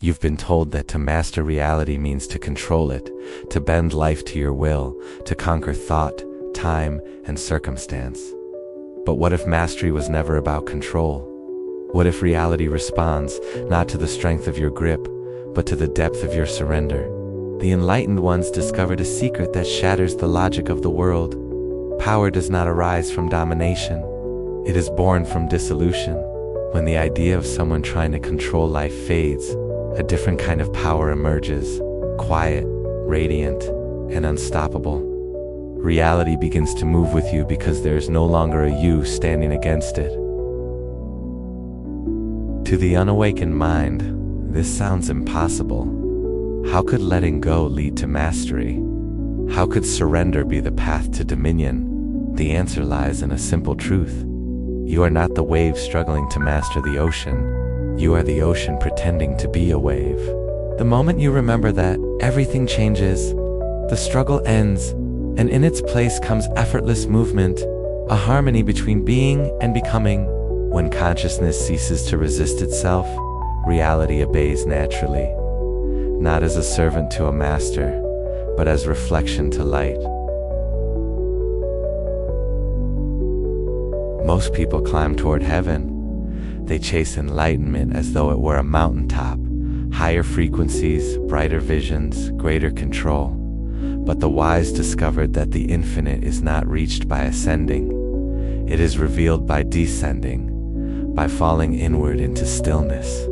You've been told that to master reality means to control it, to bend life to your will, to conquer thought, time, and circumstance. But what if mastery was never about control? What if reality responds, not to the strength of your grip, but to the depth of your surrender? The enlightened ones discovered a secret that shatters the logic of the world. Power does not arise from domination. It is born from dissolution. When the idea of someone trying to control life fades, a different kind of power emerges, quiet, radiant, and unstoppable. Reality begins to move with you because there is no longer a you standing against it. To the unawakened mind, this sounds impossible. How could letting go lead to mastery? How could surrender be the path to dominion? The answer lies in a simple truth. You are not the wave struggling to master the ocean. You are the ocean pretending to be a wave. The moment you remember that, everything changes. The struggle ends, and in its place comes effortless movement, a harmony between being and becoming. When consciousness ceases to resist itself, reality obeys naturally, not as a servant to a master, but as reflection to light. Most people climb toward heaven. They chase enlightenment as though it were a mountaintop, higher frequencies, brighter visions, greater control. But the wise discovered that the infinite is not reached by ascending. It is revealed by descending, by falling inward into stillness.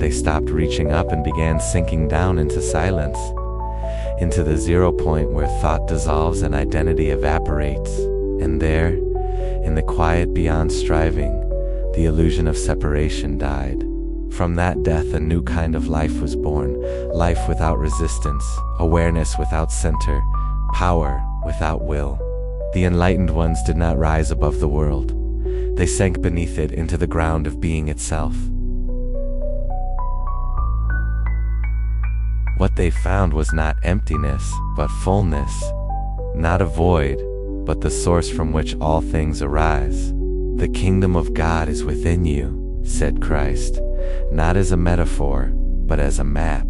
They stopped reaching up and began sinking down into silence, into the 0 point where thought dissolves and identity evaporates. And there, in the quiet beyond striving, the illusion of separation died. From that death, a new kind of life was born, life without resistance, awareness without center, power without will. The enlightened ones did not rise above the world. They sank beneath it into the ground of being itself. What they found was not emptiness, but fullness, not a void, but the source from which all things arise. The kingdom of God is within you, said Christ, not as a metaphor, but as a map.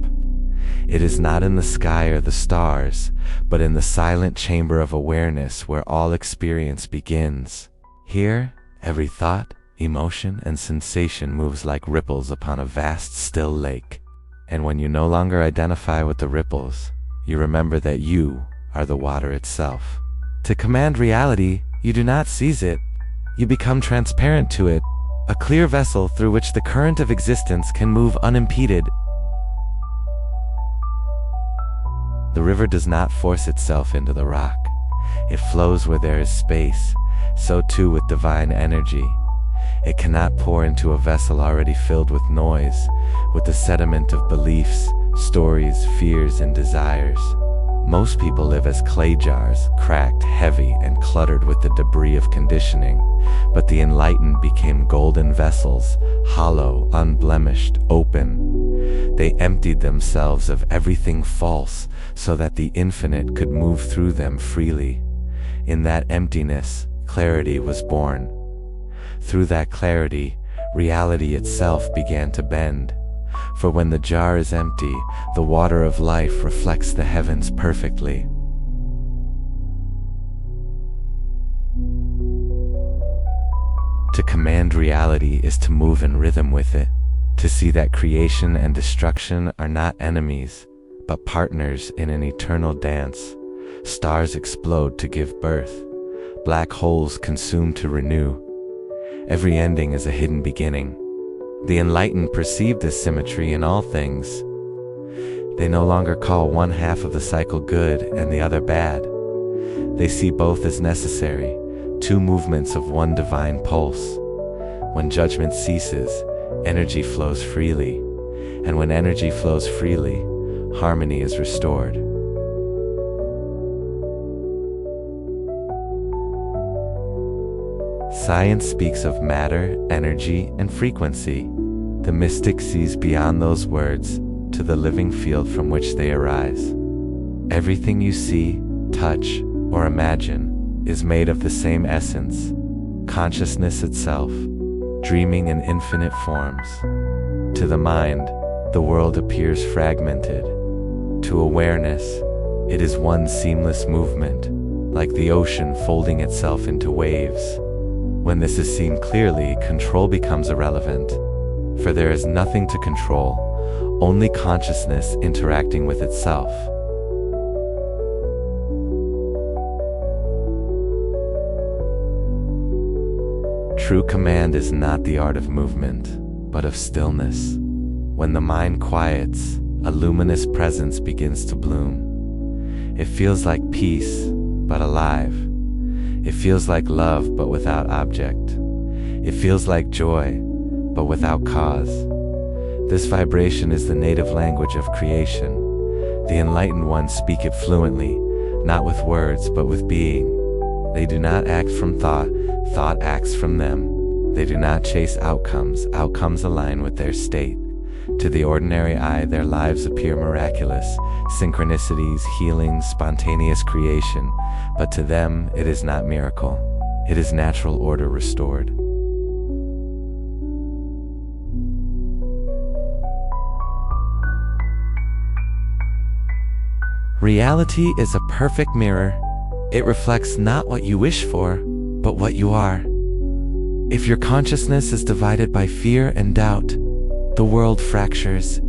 It is not in the sky or the stars, but in the silent chamber of awareness where all experience begins. Here, every thought, emotion, and sensation moves like ripples upon a vast, still lake. And when you no longer identify with the ripples, you remember that you are the water itself. To command reality, you do not seize it. You become transparent to it, a clear vessel through which the current of existence can move unimpeded. The river does not force itself into the rock. It flows where there is space, so too with divine energy. It cannot pour into a vessel already filled with noise, with the sediment of beliefs, stories, fears, and desires. Most people live as clay jars, cracked, heavy, and cluttered with the debris of conditioning. But the enlightened became golden vessels, hollow, unblemished, open. They emptied themselves of everything false so that the infinite could move through them freely. In that emptiness, clarity was born. Through that clarity, reality itself began to bend. For when the jar is empty, the water of life reflects the heavens perfectly. To command reality is to move in rhythm with it, to see that creation and destruction are not enemies, but partners in an eternal dance. Stars explode to give birth. Black holes consume to renew. Every ending is a hidden beginning. The enlightened perceive this symmetry in all things. They no longer call one half of the cycle good and the other bad. They see both as necessary, two movements of one divine pulse. When judgment ceases, energy flows freely, and when energy flows freely, harmony is restored. Science speaks of matter, energy, and frequency. The mystic sees beyond those words to the living field from which they arise. Everything you see, touch, or imagine is made of the same essence, consciousness itself, dreaming in infinite forms. To the mind, the world appears fragmented. To awareness, it is one seamless movement, like the ocean folding itself into waves. When this is seen clearly, control becomes irrelevant, for there is nothing to control, only consciousness interacting with itself. True command is not the art of movement, but of stillness. When the mind quiets, a luminous presence begins to bloom. It feels like peace, but alive. It feels like love, but without object. It feels like joy, but without cause. This vibration is the native language of creation. The enlightened ones speak it fluently, not with words, but with being. They do not act from thought, thought acts from them. They do not chase outcomes, outcomes align with their state. To the ordinary eye, their lives appear miraculous, synchronicities, healing, spontaneous creation. But to them, it is not miracle. It is natural order restored. Reality is a perfect mirror. It reflects not what you wish for, but what you are. If your consciousness is divided by fear and doubt, the world fractures.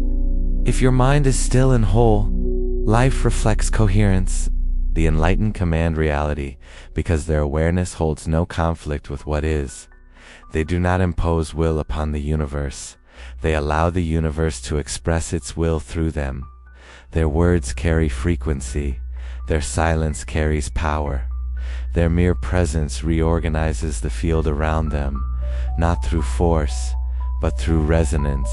If your mind is still and whole, life reflects coherence. The enlightened command reality because their awareness holds no conflict with what is. They do not impose will upon the universe. They allow the universe to express its will through them. Their words carry frequency. Their silence carries power. Their mere presence reorganizes the field around them, not through force, but through resonance.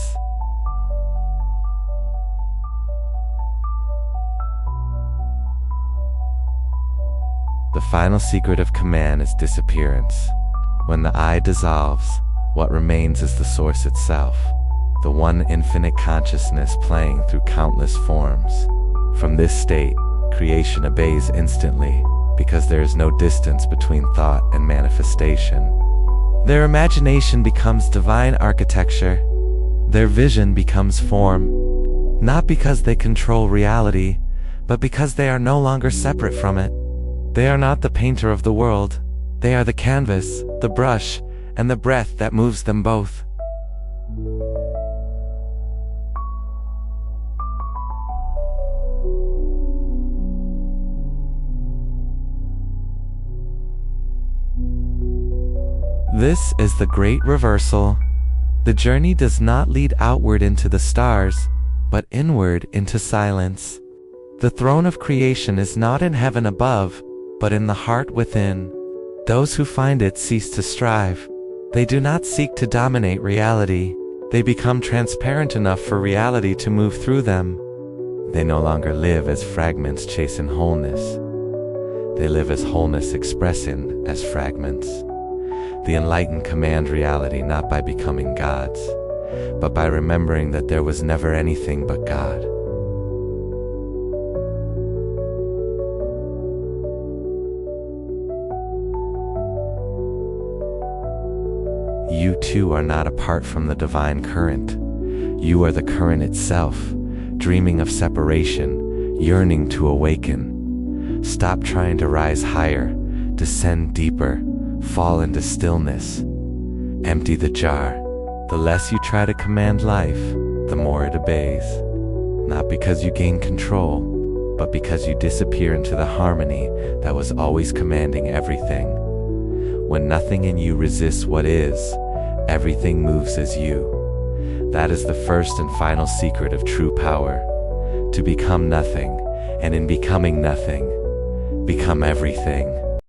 The final secret of command is disappearance. When the I dissolves, what remains is the source itself, the one infinite consciousness playing through countless forms. From this state, creation obeys instantly, because there is no distance between thought and manifestation. Their imagination becomes divine architecture. Their vision becomes form, not because they control reality, but because they are no longer separate from it. They are not the painter of the world. They are the canvas, the brush, and the breath that moves them both. This is the great reversal. The journey does not lead outward into the stars, but inward into silence. The throne of creation is not in heaven above, but in the heart within. Those who find it cease to strive. They do not seek to dominate reality. They become transparent enough for reality to move through them. They no longer live as fragments chasing wholeness. They live as wholeness expressing as fragments. The enlightened command reality not by becoming gods, but by remembering that there was never anything but God. You too are not apart from the divine current. You are the current itself, dreaming of separation, yearning to awaken. Stop trying to rise higher, descend deeper, fall into stillness. Empty the jar. The less you try to command life, the more it obeys. Not because you gain control, but because you disappear into the harmony that was always commanding everything. When nothing in you resists what is, everything moves as you. That is the first and final secret of true power. To become nothing, and in becoming nothing, become everything.